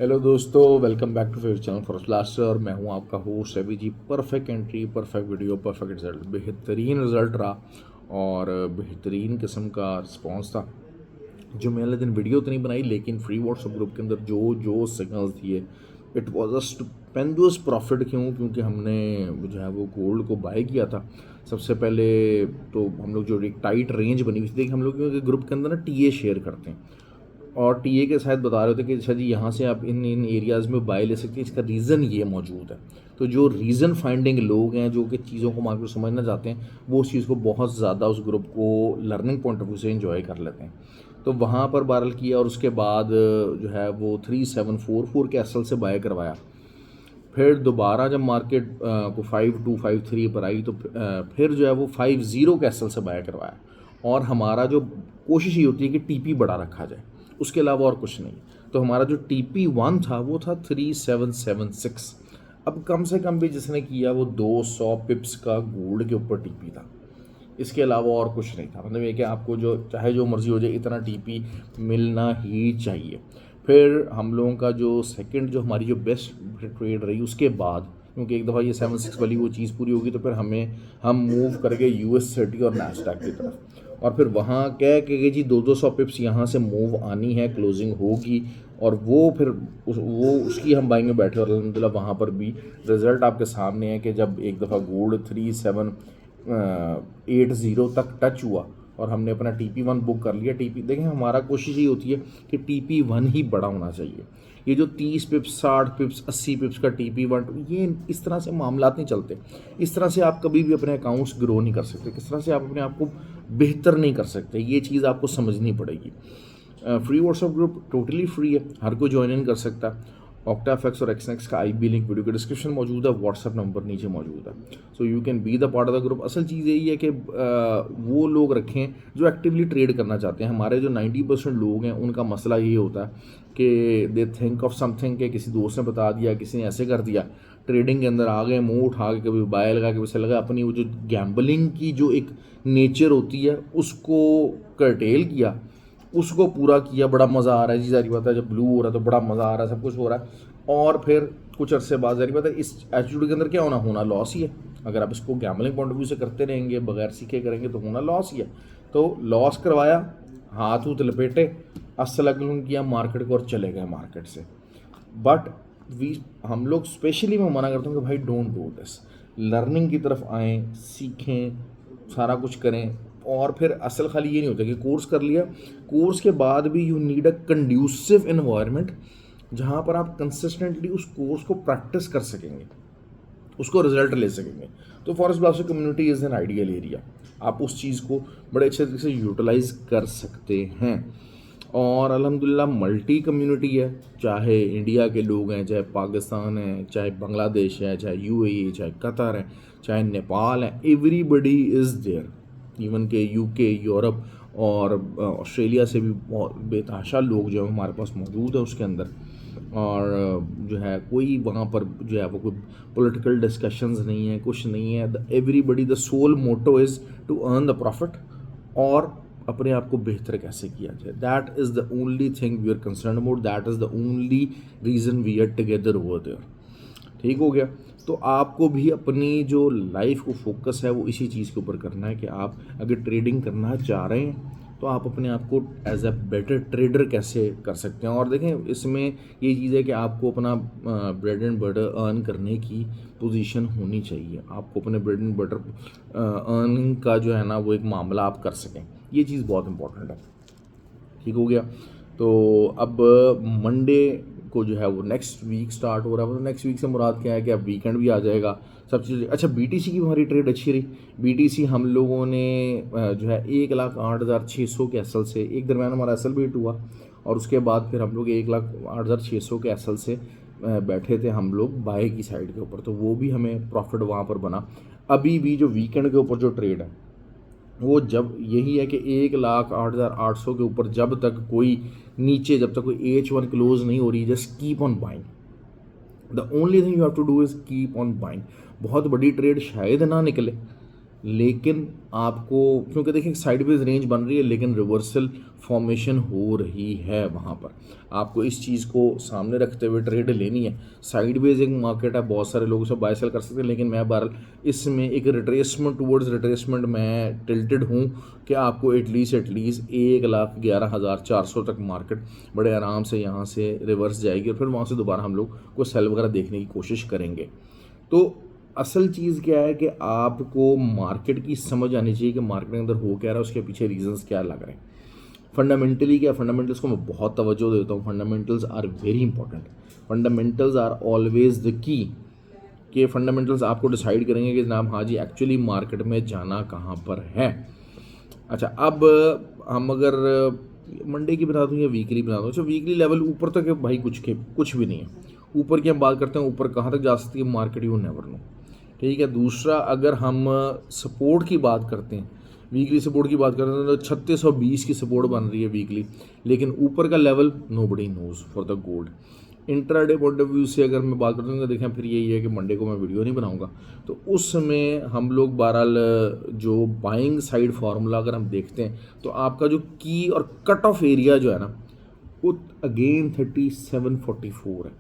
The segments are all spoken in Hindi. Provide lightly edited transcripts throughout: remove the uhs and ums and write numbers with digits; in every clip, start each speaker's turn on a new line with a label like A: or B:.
A: हेलो दोस्तों, welcome back to favourite channel for blaster. और मैं हूं आपका host Ravi ji. Perfect entry, perfect video, perfect result, बेहतरीन रिजल्ट रहा और बेहतरीन किस्म का रिस्पांस था। जो मैंने दिन वीडियो तो नहीं बनाई, लेकिन फ्री व्हाट्सएप ग्रुप के अंदर जो जो सिग्नल्स दिए, it was a stupendous profit. क्योंकि हमने जो है वो गोल्ड को बाय किया था सबसे पहले। तो हम लोग जो एक टाइट रेंज बनी हुई थी, हम लोग क्योंकि ग्रुप के अंदर ना टीए शेयर करते हैं और टीए के शायद बता रहे थे कि अच्छा जी यहाँ से आप इन इन एरियाज़ में बाय ले सकते हैं। इसका रीज़न ये मौजूद है। तो जो रीज़न फाइंडिंग लोग हैं, जो कि चीज़ों को मार्केट समझना चाहते हैं, वो उस चीज़ को बहुत ज़्यादा उस ग्रुप को लर्निंग पॉइंट ऑफ व्यू से इन्जॉय कर लेते हैं। तो वहाँ पर बारल किया और उसके बाद जो है वो 3744 के एसएल से बाय करवाया। फिर दोबारा जब मार्केट को 5253 पर आई तो फिर जो है वो 50 के एसएल से बाय करवाया। और हमारा जो कोशिश ये होती है कि टीपी बड़ा रखा जाए, उसके अलावा और कुछ नहीं। तो हमारा जो TP1 था वो था 3776। अब कम से कम भी जिसने किया वो 200 पिप्स का गोल्ड के ऊपर टीपी था, इसके अलावा और कुछ नहीं था। मतलब ये कि आपको जो चाहे जो मर्ज़ी हो जाए, इतना टीपी मिलना ही चाहिए। फिर हम लोगों का जो सेकंड, जो हमारी जो बेस्ट ट्रेड रही उसके बाद, क्योंकि एक दफ़ा ये 76 वाली वो चीज़ पूरी होगी तो फिर हम मूव कर गए US30 और नैस्डैक की तरफ। और फिर वहाँ कह के जी 200 पिप्स यहाँ से मूव आनी है, क्लोजिंग होगी और वो फिर वो उसकी हम बाइंग में बैठे। और अल्हम्दुलिल्लाह वहाँ पर भी रिज़ल्ट आपके सामने है कि जब एक दफ़ा गोल्ड 3780 तक टच हुआ और हमने अपना TP1 बुक कर लिया। टीपी देखें, हमारा कोशिश ये होती है कि TP1 ही बड़ा होना चाहिए। ये जो 30 पिप्स, 60 पिप्स, 80 पिप्स का TP1, ये इस तरह से मामलात नहीं चलते। इस तरह से आप कभी भी अपने अकाउंट्स ग्रो नहीं कर सकते। किस तरह से आप अपने आप को बेहतर नहीं कर सकते, ये चीज़ आपको समझनी पड़ेगी। Free WhatsApp group totally free है, हर कोई ज्वाइन इन कर सकता है। ऑक्टाफेक्स और एक्सनेक्स का IB लिंक वीडियो के डिस्क्रिप्शन मौजूद है, व्हाट्सएप नंबर नीचे मौजूद है। So you can be the part of the group. असल चीज़ यही है कि वो लोग रखें जो एक्टिवली ट्रेड करना चाहते हैं। हमारे जो 90% लोग हैं उनका मसला यही होता है कि दे थिंक ऑफ समथिंग, कि किसी दोस्त ने बता दिया, किसी ने ऐसे कर दिया, ट्रेडिंग के अंदर आ गए, मुंह उठा के कभी बाय लगा, कभी से लगा। अपनी वो जो गैम्बलिंग की जो एक नेचर होती है उसको कर्टेल किया, उसको पूरा किया। बड़ा मज़ा आ रहा है जी, जारी बात है, जब ब्लू हो रहा है तो बड़ा मज़ा आ रहा है, सब कुछ हो रहा है। और फिर कुछ अरसे बाद जारी बात है, इस एटीट्यूड के अंदर क्या होना लॉस ही है। अगर आप इसको गैम्बलिंग पॉइंट ऑफ व्यू से करते रहेंगे, बगैर सीखे करेंगे, तो होना लॉस ही है। तो लॉस करवाया, हाथ उत लपेटे, अस्सलाम किया मार्केट को और चले गए मार्केट से। बट हम लोग स्पेशली मैं मना करता हूँ कि भाई डोंट डू दिस। लर्निंग की तरफ आएँ, सीखें, सारा कुछ करें। और फिर असल खाली ये नहीं होता कि कोर्स कर लिया, कोर्स के बाद भी you need a conducive environment जहाँ पर आप कंसिस्टेंटली उस कोर्स को प्रैक्टिस कर सकेंगे, उसको रिजल्ट ले सकेंगे। तो forest blaster community is an ideal area. आप उस चीज़ को बड़े अच्छे तरीके से यूटिलाइज कर सकते हैं। और अल्हम्दुलिल्लाह मल्टी कम्युनिटी है, चाहे इंडिया के लोग हैं, चाहे पाकिस्तान है, चाहे बांग्लादेश है, चाहे UAE, चाहे कतर है, चाहे नेपाल है, एवरीबडी इज़ देयर। इवन के UK, यूरोप और ऑस्ट्रेलिया से भी बहुत बेतहाशा लोग जो है हमारे पास मौजूद है उसके अंदर। और जो है कोई वहाँ पर जो है वो कोई पॉलिटिकल डिस्कशंस नहीं है, कुछ नहीं है। The everybody the sole motto is to earn the profit और अपने आप को बेहतर कैसे किया जाए। That is the only thing we are concern about, that is the only reason we are together over there. ठीक हो गया। तो आपको भी अपनी जो लाइफ को फोकस है वो इसी चीज़ के ऊपर करना है कि आप अगर ट्रेडिंग करना चाह रहे हैं तो आप अपने आप को एज अ बेटर ट्रेडर कैसे कर सकते हैं। और देखें, इसमें ये चीज़ है कि आपको अपना ब्रेड एंड बटर अर्न करने की पोजीशन होनी चाहिए। आपको अपने ब्रेड एंड बटर अर्निंग का जो है ना वो एक मामला आप कर सकें, ये चीज़ बहुत इंपॉर्टेंट है। ठीक हो गया। तो अब मंडे को जो है वो नेक्स्ट वीक स्टार्ट हो रहा है। मतलब नेक्स्ट वीक से मुराद क्या है कि अब वीकेंड भी आ जाएगा, सब चीज़। अच्छा, BTC की हमारी ट्रेड अच्छी रही। BTC हम लोगों ने जो है 1,08,600 के एसएल से, एक दरम्यान हमारा एसएल बीट हुआ और उसके बाद फिर हम लोग 1,08,600 के एसएल से बैठे थे हम लोग बाय की साइड के ऊपर, तो वो भी हमें प्रॉफिट वहाँ पर बना। अभी भी जो वीकेंड के ऊपर जो ट्रेड है वो जब यही है कि 1,08,800 के ऊपर जब तक कोई नीचे, जब तक कोई H1 क्लोज नहीं हो रही, just keep on buying. The only thing you have to do is keep on buying. बहुत बड़ी ट्रेड शायद ना निकले, लेकिन आपको, क्योंकि देखिए साइडवेज रेंज बन रही है लेकिन रिवर्सल फॉर्मेशन हो रही है वहाँ पर, आपको इस चीज़ को सामने रखते हुए ट्रेड लेनी है। साइडवेज एक मार्केट है, बहुत सारे लोग उसे बाय सेल कर सकते हैं, लेकिन मैं बहरहाल इसमें एक रिट्रेसमेंट टूवर्ड्स रिट्रेसमेंट मैं टिल्टेड हूँ कि आपको एटलीस्ट 1,11,400 तक मार्केट बड़े आराम से यहाँ से रिवर्स जाएगी और फिर वहाँ से दोबारा हम लोग को सेल वगैरह देखने की कोशिश करेंगे। तो असल चीज़ क्या है कि आपको मार्केट की समझ आनी चाहिए कि मार्केट के अंदर हो क्या रहा है, उसके पीछे रीजंस क्या लग रहे हैं। फंडामेंटली क्या, फंडामेंटल्स को मैं बहुत तवज्जो देता हूँ। Fundamentals are very important, fundamentals are always the key. कि फंडामेंटल्स आपको डिसाइड करेंगे कि जनाब हाँ जी एक्चुअली मार्केट में जाना कहाँ पर है। अच्छा, अब हम अगर मंडे की बता दूँ या वीकली बता दूँ, अच्छा वीकली लेवल ऊपर तक है भाई, कुछ भी नहीं है। ऊपर की हम बात करते हैं, ऊपर कहाँ तक जा सकती है मार्केट, यू नेवर नो। ठीक है, दूसरा अगर हम सपोर्ट की बात करते हैं, वीकली सपोर्ट की बात करते हैं तो 3620 की सपोर्ट बन रही है वीकली, लेकिन ऊपर का level nobody knows for the gold. Intraday point of view से अगर मैं बात करता हूँ तो देखें फिर यही है कि मंडे को मैं वीडियो नहीं बनाऊंगा, तो उस समय हम लोग बहरहाल जो बाइंग साइड फार्मूला अगर हम देखते हैं तो आपका जो की और कट ऑफ एरिया जो है ना वो अगेन 3744 है।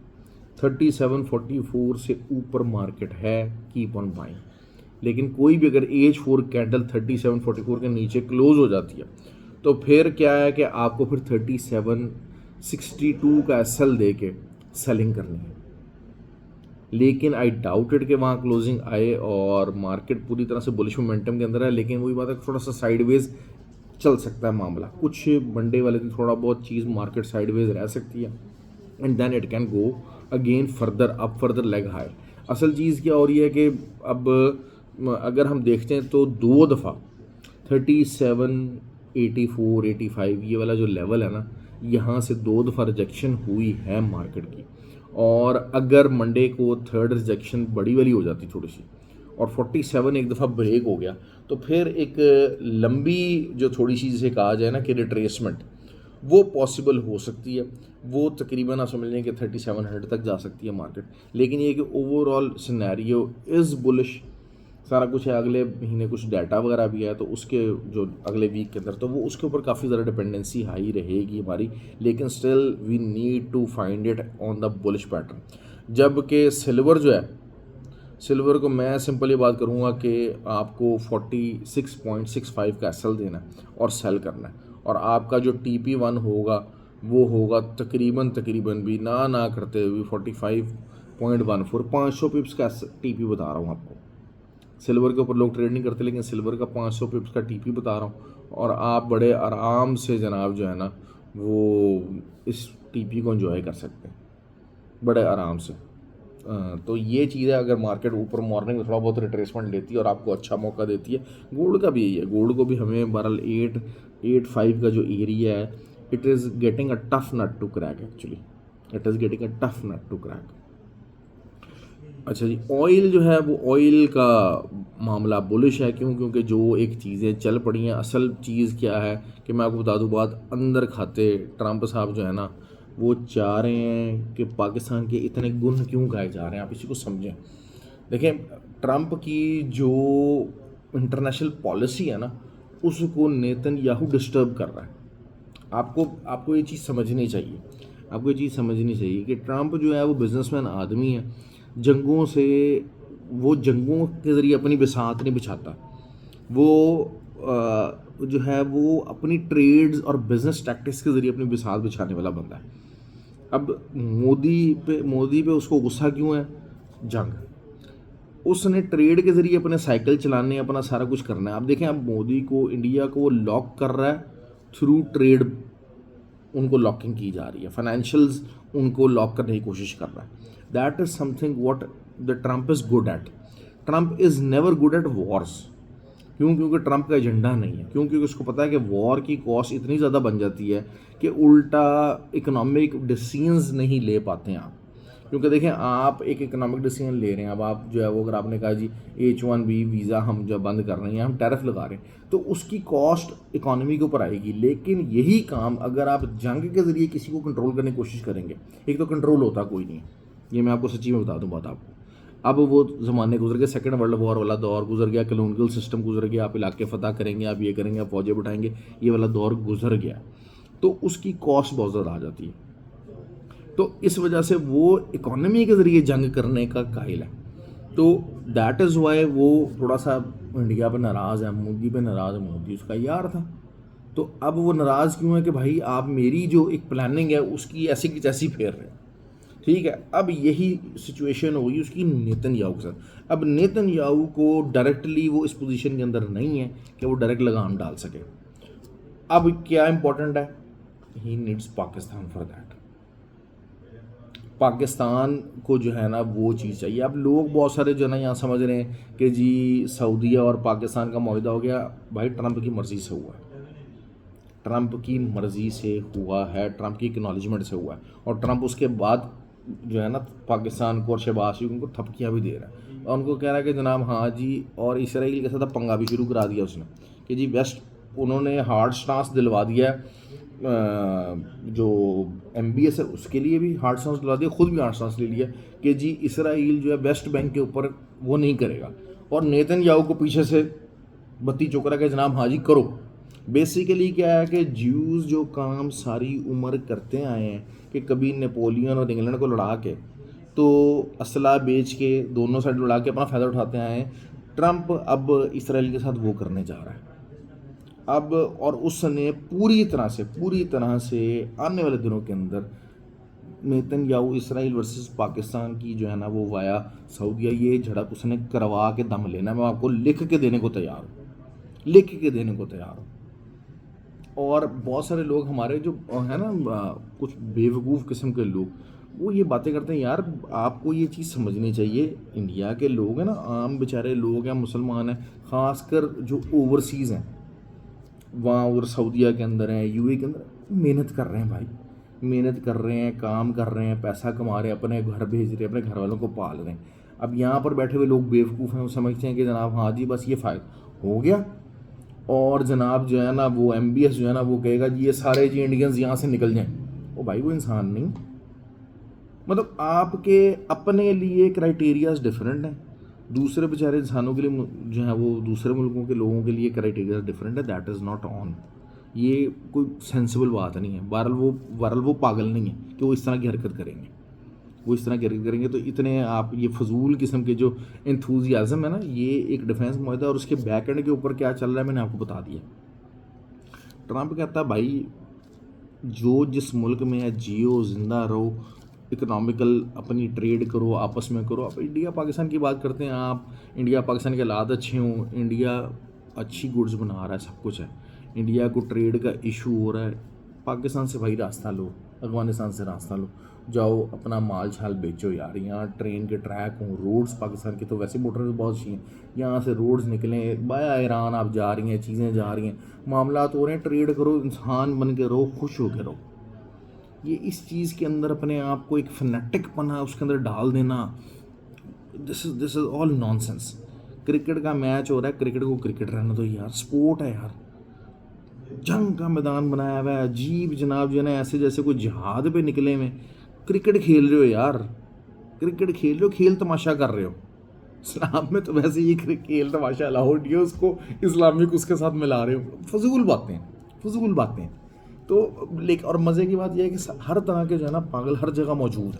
A: 3744 से ऊपर मार्केट है, कीप ऑन बाइंग। लेकिन कोई भी अगर H4 कैंडल 3744 के नीचे क्लोज हो जाती है तो फिर क्या है कि आपको फिर 3762 का SL दे के सेलिंग करनी है। लेकिन आई डाउटेड कि वहाँ क्लोजिंग आए और मार्केट पूरी तरह से बुलिश मोमेंटम के अंदर है, लेकिन वही बात है थोड़ा सा साइडवेज चल सकता है मामला। कुछ मंडे वाले दिन थोड़ा बहुत चीज़ मार्केट साइडवेज रह सकती है and then it can go again further up, further leg high. असल चीज़ क्या हो रही है कि अब अगर हम देखते हैं तो दो दफ़ा 3784 85 ये वाला जो लेवल है ना, यहाँ से दो दफ़ा रिजेक्शन हुई है मार्केट की। और अगर मंडे को थर्ड रिजेक्शन बड़ी वाली हो जाती थोड़ी सी और 47 एक दफ़ा ब्रेक हो गया तो फिर एक लंबी जो थोड़ी सी जिसे कहा जाए ना कि रिट्रेसमेंट वो पॉसिबल हो सकती है। वो तकरीबन आप समझ लें कि 3700 तक जा सकती है मार्केट। लेकिन ये कि ओवरऑल सिनेरियो इज़ बुलिश, सारा कुछ है। अगले महीने कुछ डाटा वगैरह भी है तो उसके जो अगले वीक के अंदर तो वो उसके ऊपर काफ़ी ज़्यादा डिपेंडेंसी हाई रहेगी हमारी, लेकिन still we need to find it on the bullish pattern. जबकि सिल्वर जो है, सिल्वर को मैं सिंपली बात करूँगा कि आपको 46.65 का SL देना है और सेल करना है, और आपका जो TP1 होगा वो होगा तकरीबन भी ना करते हुए 45.14, 500 पिप्स का TP बता रहा हूँ आपको। सिल्वर के ऊपर लोग ट्रेड नहीं करते, लेकिन सिल्वर का 500 पिप्स का TP बता रहा हूँ, और आप बड़े आराम से जनाब जो है ना वो इस TP को एंजॉय कर सकते हैं बड़े आराम से। तो ये चीज़ है, अगर मार्केट ऊपर मॉर्निंग में थोड़ा बहुत रिट्रेसमेंट लेती है और आपको अच्छा मौका देती है। गोल्ड का भी यही है, गोल्ड को भी हमें बहरहाल 885 का जो एरिया है, it is getting a tough nut to crack, actually it is getting a tough nut to crack. अच्छा जी, ऑयल जो है वो ऑयल का मामला बुलिश है। क्यों? क्योंकि जो एक चीज़ें चल पड़ी हैं, असल चीज़ क्या है कि मैं आपको बता दूँ बात, अंदर खाते ट्रंप साहब जो है ना वो चाह रहे हैं कि पाकिस्तान के इतने गुण क्यों गाए जा रहे हैं, आप इसी को समझें। देखें, ट्रंप की जो इंटरनेशनल पॉलिसी है ना उसको नेतन्याहू डिस्टर्ब कर रहा है। आपको ये चीज़ समझनी चाहिए, आपको ये चीज़ समझनी चाहिए कि ट्रंप जो है वो बिजनेसमैन आदमी है। जंगों से वो जंगों के ज़रिए अपनी बिसात नहीं बिछाता, वो जो है वो अपनी ट्रेड्स और बिजनेस टैक्टिक्स के ज़रिए अपनी बिसात बिछाने वाला बंदा है। अब मोदी पे उसको गुस्सा क्यों है? जंग, उसने ट्रेड के ज़रिए अपने साइकिल चलाने, अपना सारा कुछ करना है। अब देखें, अब मोदी को, इंडिया को लॉक कर रहा है थ्रू ट्रेड, उनको लॉकिंग की जा रही है, फाइनेंशियल्स उनको लॉक करने की कोशिश कर रहा है। That is something what the Trump is good at. Trump is never good at Wars. क्यों? क्योंकि ट्रंप का एजेंडा नहीं है। क्यों? क्योंकि उसको पता है कि वॉर की कॉस्ट इतनी ज़्यादा बन जाती है कि उल्टा इकोनॉमिक डिसीजंस नहीं ले पाते हैं आप। क्योंकि देखें, आप एक इकोनॉमिक डिसीजन ले रहे हैं, अब आप जो है वो अगर आपने कहा जी H1B वीज़ा हम जो बंद कर रहे हैं, हम टैरिफ लगा रहे हैं, तो उसकी कॉस्ट इकोनॉमी के ऊपर आएगी। लेकिन यही काम अगर आप जंग के ज़रिए किसी को कंट्रोल करने की कोशिश करेंगे, एक तो कंट्रोल होता कोई नहीं है, ये मैं आपको सच्ची में बता दूँ बात आपको। अब वो ज़माने गुजर गए, सेकंड वर्ल्ड वॉर वाला दौर गुजर गया, कॉलोनियल सिस्टम गुजर गया, आप इलाके फ़तह करेंगे, आप ये करेंगे, आप फौजें बिठाएंगे, ये वाला दौर गुजर गया। तो उसकी कॉस्ट बहुत ज़्यादा आ जाती है। तो इस वजह से वो इकोनॉमी के ज़रिए जंग करने का कायल है। तो दैट इज़ वाई वो थोड़ा सा इंडिया पे नाराज़ है, मोदी पे नाराज़ है। मोदी उसका यार था, तो अब वो नाराज़ क्यों है कि भाई आप मेरी जो एक प्लानिंग है उसकी ऐसी की तैसी फेर रहे हैं। ठीक है, अब यही सिचुएशन होगी उसकी नेतन्याहू के साथ। अब नेतन्याहू को डायरेक्टली वो इस पोजीशन के अंदर नहीं है कि वो डायरेक्ट लगाम डाल सके। अब क्या इंपॉर्टेंट है, he needs Pakistan for that. Pakistan को जो है ना वो चीज़ चाहिए। अब लोग बहुत सारे जो है ना यहाँ समझ रहे हैं कि जी सऊदीया और पाकिस्तान का मुआहदा हो गया। भाई ट्रंप की मर्ज़ी से हुआ है, ट्रंप की मर्ज़ी से हुआ है, ट्रंप की एक्नॉलेजमेंट से हुआ है। और ट्रंप उसके बाद जो है ना पाकिस्तान को और शहबाज शरीफ उनको थपकियाँ भी दे रहा है और उनको कह रहा है कि जनाब हाँ जी, और इसराइल के साथ अब पंगा भी शुरू करा दिया उसने कि जी वेस्ट, उन्होंने हार्ड स्टांस दिलवा दिया है, जो MBS है उसके लिए भी हार्ड स्टांस दिलवा दिया, खुद भी हार्ड स्टांस ले लिया कि जी इसराइल जो है वेस्ट बैंक के ऊपर वो नहीं करेगा। और नेतन्याहू को पीछे से बत्ती चौकरा के जनाब हाँ जी करो। बेसिकली क्या है कि ज्यूज़ जो काम सारी उम्र करते आए हैं कि कभी नेपोलियन और इंग्लैंड को लड़ा के तो असला बेच के दोनों साइड लड़ा के अपना फ़ायदा उठाते आए हैं, ट्रंप अब इसराइल के साथ वो करने जा रहा है अब। और उसने पूरी तरह से आने वाले दिनों के अंदर नेतन्याहू इसराइल वर्सेस पाकिस्तान की जो है ना वो वाया सऊदीया ये झड़प उसने करवा के दम लेना। मैं आपको लिख के देने को तैयार हूँ। और बहुत सारे लोग हमारे जो है ना कुछ बेवकूफ़ किस्म के लोग वो ये बातें करते हैं। यार आपको ये चीज़ समझनी चाहिए, इंडिया के लोग हैं ना, आम बेचारे लोग हैं, मुसलमान हैं, ख़ासकर जो ओवरसीज़ हैं वहाँ उधर सऊदीया के अंदर हैं, UAE के अंदर, मेहनत कर रहे हैं भाई, मेहनत कर रहे हैं, काम कर रहे हैं, पैसा कमा रहे हैं, अपने घर भेज रहे हैं, अपने घर वालों को पाल रहे हैं। अब यहाँ पर बैठे हुए लोग बेवकूफ़ हैं, वो समझते हैं कि जनाब हाँ जी बस ये फ़ायदा हो गया और जनाब जो है ना वो MBS जो है ना वो कहेगा जी ये सारे जी इंडियंस यहाँ से निकल जाएं। ओ भाई वो इंसान नहीं, मतलब आपके अपने लिए क्राइटेरियाज डिफरेंट हैं, दूसरे बेचारे इंसानों के लिए जो है वो दूसरे मुल्कों के लोगों के लिए क्राइटेरिया डिफरेंट है। दैट इज़ नॉट ऑन, ये कोई सेंसिबल बात नहीं है। बहरहाल वो पागल नहीं है कि वो इस तरह की हरकत करेंगे। तो इतने आप ये फजूल किस्म के जो एंथुजियाज़म है ना, ये एक डिफेंस मुआहदा और उसके बैक एंड के ऊपर क्या चल रहा है मैंने आपको बता दिया। ट्रंप कहता है भाई जो जिस मुल्क में है जियो, ज़िंदा रहो, इकोनॉमिकल अपनी ट्रेड करो, आपस में करो। आप इंडिया पाकिस्तान की बात करते हैं, आप इंडिया पाकिस्तान के हालात अच्छे हों, इंडिया अच्छी गुड्स बना रहा है, सब कुछ है, इंडिया को ट्रेड का इशू हो रहा है, पाकिस्तान से भाई रास्ता लो, अफगानिस्तान से रास्ता लो, जाओ अपना माल छाल बेचो यार। यहाँ ट्रेन के ट्रैक हों, रोड्स पाकिस्तान की तो वैसे मोटर बहुत अच्छी हैं, यहाँ से रोड्स निकलें, बाया ईरान आप जा रही हैं, चीज़ें जा रही हैं, मामला हो रहे हैं, ट्रेड करो, इंसान बन के रहो, खुश हो के रहो। ये इस चीज़ के अंदर अपने आप को एक फनेटिक पना उसके अंदर डाल देना, this is all nonsense. Cricket का मैच हो रहा है, क्रिकेट को क्रिकेट रहना दो यार, स्पोर्ट है यार, जंग का मैदान बनाया हुआ है, अजीब जनाब जो है ना ऐसे जैसे कोई जहाद पे निकले हुए, क्रिकेट खेल रहे हो यार, क्रिकेट खेल रहे हो, खेल तमाशा कर रहे हो। इस्लाम में तो वैसे ये खेल तमाशा अलाउड नहीं है, उसको इस्लामिक उसके साथ मिला रहे हो, फजूल बातें। तो लेकिन और मज़े की बात यह है कि हर तरह के जो है ना पागल हर जगह मौजूद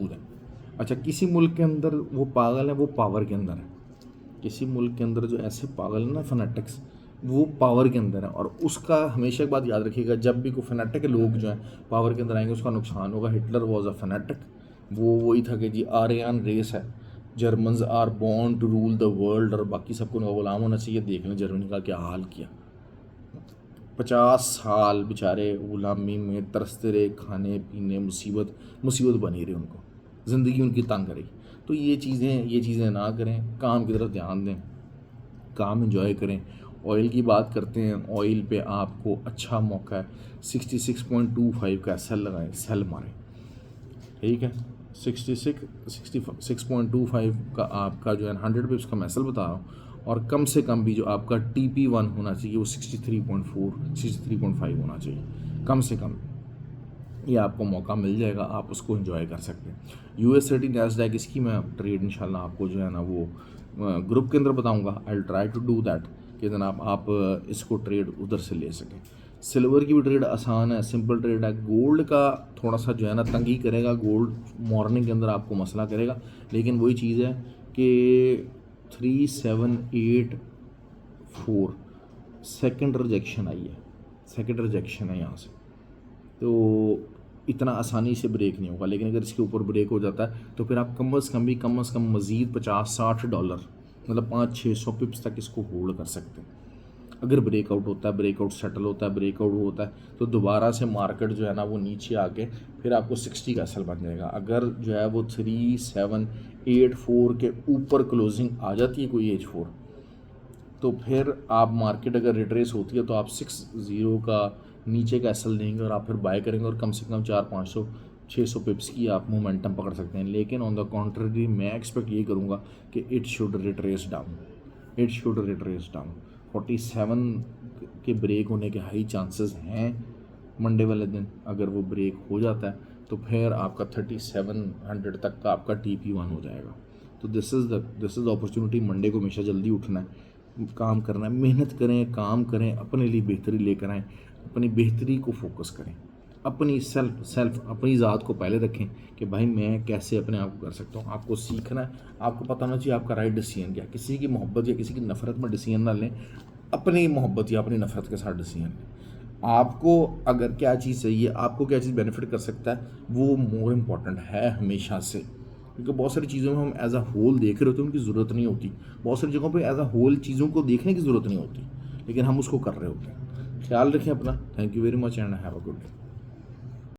A: है। अच्छा, किसी मुल्क के अंदर वो पागल है, वो पावर के अंदर है। किसी मुल्क के अंदर जो ऐसे पागल है ना फनेटिक्स, वो पावर के अंदर है। और उसका हमेशा एक बात याद रखिएगा, जब भी कोई फनेटिक लोग जो हैं पावर के अंदर आएंगे उसका नुकसान होगा। हिटलर वॉज अ फनेटिक, वो वही था कि जी आर्यन रेस है, Germans are born to rule the world, और बाकी सबको उनका गुलाम होना चाहिए। देख लें जर्मनी का क्या हाल किया, 50 साल बेचारे गुलामी में तरसते रहे, खाने पीने मुसीबत बनी रही, उनको ज़िंदगी उनकी तंग रही। तो ये चीज़ें ना करें, काम की तरफ ध्यान दें, काम एंजॉय करें। ऑयल की बात करते हैं, ऑयल पे आपको अच्छा मौका है, 66.25 का सेल लगाएं, सेल मारें, ठीक है। 66.25 का आपका जो है 100 पिप्स का मैं सेल बता रहा हूँ, और कम से कम भी जो आपका TP1 होना चाहिए वो 63.5 होना चाहिए, कम से कम। ये आपको मौका मिल जाएगा, आप उसको एंजॉय कर सकते हैं। US30 नैस्डैक, इसकी मैं ट्रेड इंशाल्लाह आपको जो है ना वो ग्रुप के अंदर बताऊंगा। I will try to do that कि जनाब आप इसको ट्रेड उधर से ले सकें। सिल्वर की भी ट्रेड आसान है, सिंपल ट्रेड है। गोल्ड का थोड़ा सा जो है ना तंगी करेगा, गोल्ड मॉर्निंग के अंदर आपको मसला करेगा, लेकिन वही चीज़ है कि 3784 सेकंड रिजेक्शन आई है, सेकंड रिजेक्शन है यहाँ से, तो इतना आसानी से ब्रेक नहीं होगा। लेकिन अगर इसके ऊपर ब्रेक हो जाता है तो फिर आप कम अज़ कम मज़ीद $50-60 मतलब 500-600 पिप्स तक इसको होल्ड कर सकते हैं। अगर ब्रेकआउट होता है, ब्रेकआउट सेटल होता है, ब्रेकआउट होता है तो दोबारा से मार्केट जो है ना वो नीचे आके फिर आपको 60 का एसएल बन जाएगा। अगर जो है वो 3784 के ऊपर क्लोजिंग आ जाती है कोई H4, तो फिर आप मार्केट अगर रिट्रेस होती है तो आप 60 का नीचे का एसएल देंगे और आप फिर बाय करेंगे और कम से कम 400-500-600 पिप्स की आप मोमेंटम पकड़ सकते हैं। लेकिन ऑन द कॉन्ट्ररी मैं एक्सपेक्ट ये करूँगा कि it should retrace down, it should retrace down. 47 के ब्रेक होने के हाई चांसेस हैं मंडे वाले दिन। अगर वो ब्रेक हो जाता है तो फिर आपका 3700 तक का आपका TP1 हो जाएगा। तो this is the opportunity. Monday को हमेशा जल्दी उठना है, काम करना है, मेहनत करें, काम करें, अपने लिए बेहतरी लेकर आएँ, अपनी बेहतरी को फोकस करें, अपनी सेल्फ अपनी ज़ात को पहले रखें कि भाई मैं कैसे अपने आप को कर सकता हूँ। आपको सीखना है, आपको पता होना चाहिए आपका राइट डिसीजन क्या। किसी की मोहब्बत या किसी की नफ़रत में डिसीजन ना लें, अपनी मोहब्बत या अपनी नफ़रत के साथ डिसीजन लें। आपको अगर क्या चीज़ चाहिए, आपको क्या चीज़ बेनिफिट कर सकता है, वो मोर इम्पॉर्टेंट है हमेशा से। क्योंकि बहुत सारी चीज़ों में हम एज अ होल देख रहे होते हैं, उनकी ज़रूरत नहीं होती। बहुत सारी जगहों पे एज अ होल चीज़ों को देखने की ज़रूरत नहीं होती, लेकिन हम उसको कर रहे होते हैं। ख्याल रखें अपना। Thank you very much and have a good day.